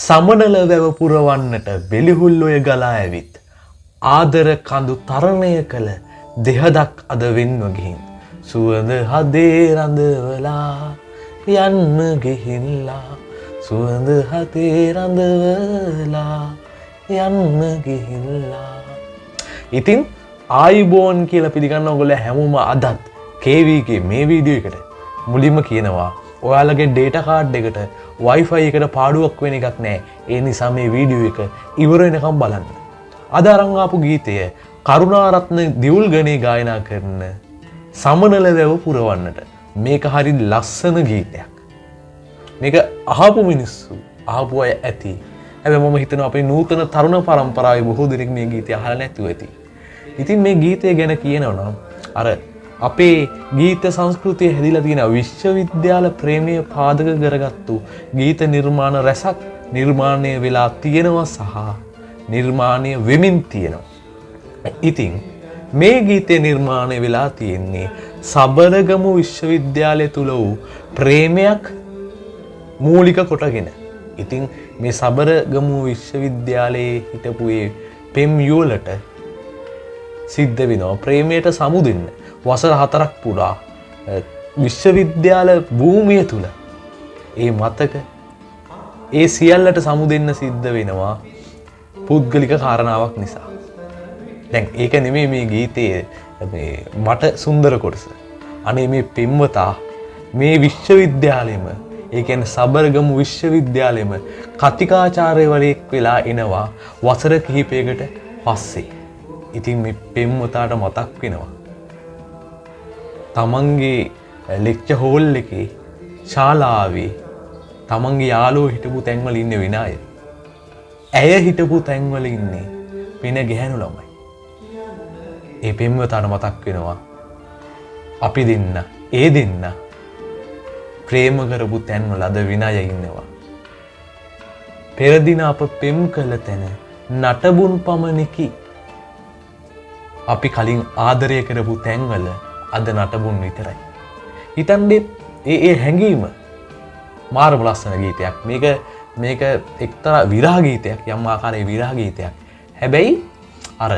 සමනල වැව පුරවන්නට බෙලිහුල්ලොය ගලා ඇවිත් ආදර කඳු තරණය කළ දෙහදක් අද වෙන්ව ගිහින් සුවඳ හදේ රඳවලා යන්න ගිහිල්ලා සුවඳ හදේ රඳවලා යන්න ගිහිල්ලා. ඉතින් ආයිබෝන් කියලා පිළිගන්න ඔයගොල්ලෝ හැමෝම අදත් KVගේ මේ වීඩියෝ එකට මුලින්ම කියනවා ඔයාලගේ ඩේටා කාඩ් එකට Wi-Fi එකට පාඩුවක් වෙන එකක් නැහැ. ඒ නිසා මේ වීඩියෝ එක ඉවර වෙනකම් බලන්න. අද අරන් ආපු ගීතය කරුණාරත්න දියුල්ගනේ ගායනා කරන සමනල වැව පුරවන්නට. මේක හරි ලස්සන ගීතයක්. මේක අහපු මිනිස්සු අහපු අය ඇති. හැබැයි මම හිතනවා අපේ නූතන තරුණ පරම්පරාවේ බොහෝ දෙනෙක් මේ ගීතය අහලා නැතුව ඇති. ඉතින් මේ ගීතය ගැන කියනවා නම් අර අපේ ගීත සංස්කෘතිය හැදිලා තියෙන විශ්වවිද්‍යාල ප්‍රේමය පාදක කරගත්තු ගීත නිර්මාණ රැසක් නිර්මාණය වෙලා තියෙනවා සහ නිර්මාණය වෙමින් තියෙනවා. ඉතින් මේ ගීතය නිර්මාණය වෙලා තියෙන්නේ සබරගමු විශ්වවිද්‍යාලය තුල වූ ප්‍රේමයක් මූලික කොටගෙන. ඉතින් මේ සබරගමු විශ්වවිද්‍යාලයේ හිටපු ඒ පෙම් යුවලට සිද්ධ වෙනවා ප්‍රේමයට සමුදෙන්න. වසර 4ක් පුරා විශ්වවිද්‍යාල භූමිය තුල ඒ මතක ඒ සියල්ලට සමුදෙන්න සිද්ධ වෙනවා පුද්ගලික කාරණාවක් නිසා. දැන් ඒක නෙමෙයි මේ ගීතයේ මේ මට සුන්දර කොටස. අනේ මේ පෙම්වතා මේ විශ්වවිද්‍යාලෙම ඒ කියන්නේ සබරගමු විශ්වවිද්‍යාලෙම කතිකාචාර්යවරයෙක් වෙලා එනවා වසර කිහිපයකට පස්සේ. ඉතින් මේ පෙම්වතාට මතක් වෙනවා තමන්ගේ ලෙක්චර් හෝල් එකේ ශාලාවේ තමන්ගේ යාළුවෝ හිටපු තැන්වල ඉන්නේ වෙන අය. ඇය හිටපු තැන්වල ඉන්නේ වෙන ගැහැණු ළමයි. ඒ පෙම්වතාට මතක් වෙනවා අපි දෙන්න ඒ දෙන්න ප්‍රේම කරපු තැන්වල අද විනය ඉන්නවා. පෙර දින අප පෙම් කළ තැන නටබුන් පමණකි. අපි කලින් ආදරය කරපු තැන්වල අද නටබුන් විතරයි. හිතන්නේ ඒ හැඟීම මාරම ලස්සන ගීතයක්. මේක එක්තරා විරහ ගීතයක්, යම් ආකාරයේ විරහ ගීතයක්. හැබැයි අර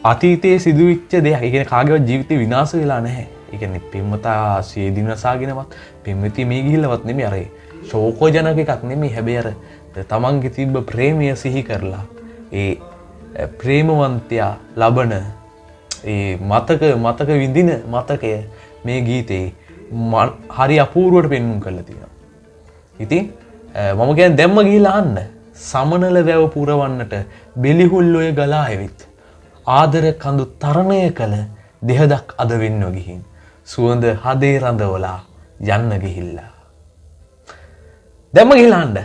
අතීතයේ සිදුවිච්ච දෙයක්. ඒ කියන්නේ කාගේවත් ජීවිතේ විනාශ වෙලා නැහැ. ඒ කියන්නේ පෙම්වතා සියදින නසාගෙනවත් පෙම්වතිය මේ ගිහිල්ලවත් නෙමෙයි අර ශෝකජනක එකක් නෙමෙයි. හැබැයි අර තමන්ගේ තිබ්බ ප්‍රේමය සිහි කරලා ඒ ප්‍රේමවන්තයා ලබන ඒ මතක විඳින මතකය මේ ගීතේ හරි අපූර්වට පෙන්වුම් කරලා තියෙනවා. ඉතින් මම කියන්නේ දැම්ම ගිහිල්ලා අහන්න. සමනල වැව පුරවන්නට බෙලිහුල්ලොය ගලා ඇවිත් ආදර කඳු තරණය කළ දෙහදක් අද වෙන්ව ගිහින් සුවඳ හදේ රඳවලා යන්න ගිහිල්ලා. දැම්ම ගිහිල්ලා අහන්න.